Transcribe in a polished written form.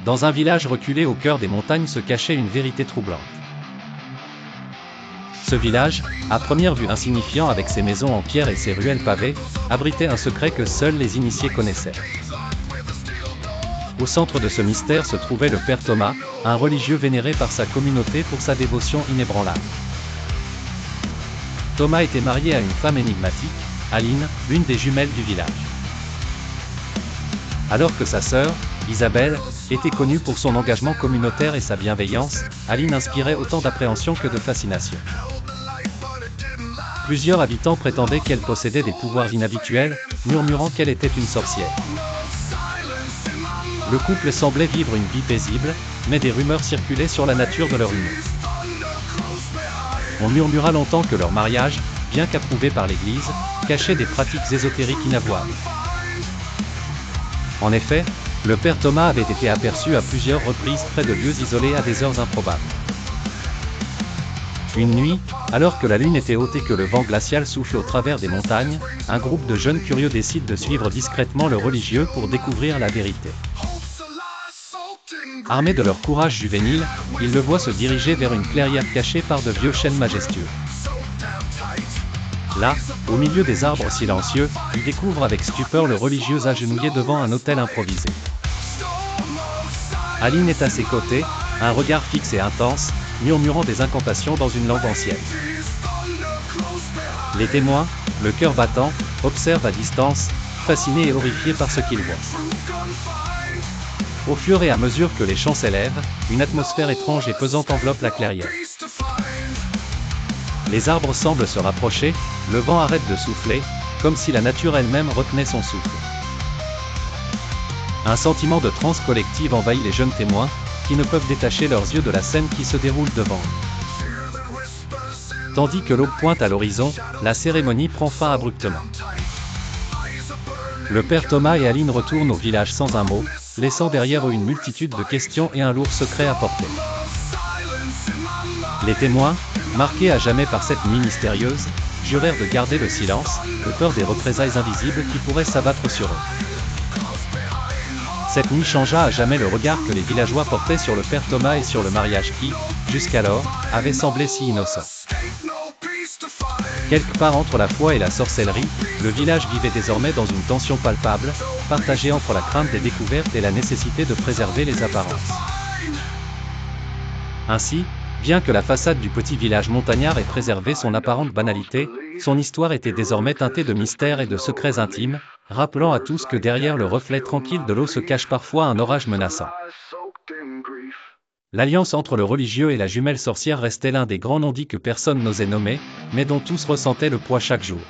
Dans un village reculé au cœur des montagnes se cachait une vérité troublante. Ce village, à première vue insignifiant avec ses maisons en pierre et ses ruelles pavées, abritait un secret que seuls les initiés connaissaient. Au centre de ce mystère se trouvait le père Thomas, un religieux vénéré par sa communauté pour sa dévotion inébranlable. Thomas était marié à une femme énigmatique, Aline, l'une des jumelles du village. Alors que sa sœur, Isabelle, était connue pour son engagement communautaire et sa bienveillance, Aline inspirait autant d'appréhension que de fascination. Plusieurs habitants prétendaient qu'elle possédait des pouvoirs inhabituels, murmurant qu'elle était une sorcière. Le couple semblait vivre une vie paisible, mais des rumeurs circulaient sur la nature de leur union. On murmura longtemps que leur mariage, bien qu'approuvé par l'Église, cachait des pratiques ésotériques inavouables. En effet, le père Thomas avait été aperçu à plusieurs reprises près de lieux isolés à des heures improbables. Une nuit, alors que la lune était haute et que le vent glacial souffle au travers des montagnes, un groupe de jeunes curieux décide de suivre discrètement le religieux pour découvrir la vérité. Armés de leur courage juvénile, ils le voient se diriger vers une clairière cachée par de vieux chênes majestueux. Là, au milieu des arbres silencieux, ils découvrent avec stupeur le religieux agenouillé devant un autel improvisé. Aline est à ses côtés, un regard fixe et intense, murmurant des incantations dans une langue ancienne. Les témoins, le cœur battant, observent à distance, fascinés et horrifiés par ce qu'ils voient. Au fur et à mesure que les chants s'élèvent, une atmosphère étrange et pesante enveloppe la clairière. Les arbres semblent se rapprocher, le vent arrête de souffler, comme si la nature elle-même retenait son souffle. Un sentiment de transe collective envahit les jeunes témoins, qui ne peuvent détacher leurs yeux de la scène qui se déroule devant eux. Tandis que l'aube pointe à l'horizon, la cérémonie prend fin abruptement. Le père Thomas et Aline retournent au village sans un mot, laissant derrière eux une multitude de questions et un lourd secret à porter. Les témoins, marqués à jamais par cette nuit mystérieuse, jurèrent de garder le silence, de peur des représailles invisibles qui pourraient s'abattre sur eux. Cette nuit changea à jamais le regard que les villageois portaient sur le père Thomas et sur le mariage qui, jusqu'alors, avait semblé si innocent. Quelque part entre la foi et la sorcellerie, le village vivait désormais dans une tension palpable, partagée entre la crainte des découvertes et la nécessité de préserver les apparences. Ainsi, bien que la façade du petit village montagnard ait préservé son apparente banalité, son histoire était désormais teintée de mystères et de secrets intimes, rappelant à tous que derrière le reflet tranquille de l'eau se cache parfois un orage menaçant. L'alliance entre le religieux et la jumelle sorcière restait l'un des grands non-dits que personne n'osait nommer, mais dont tous ressentaient le poids chaque jour.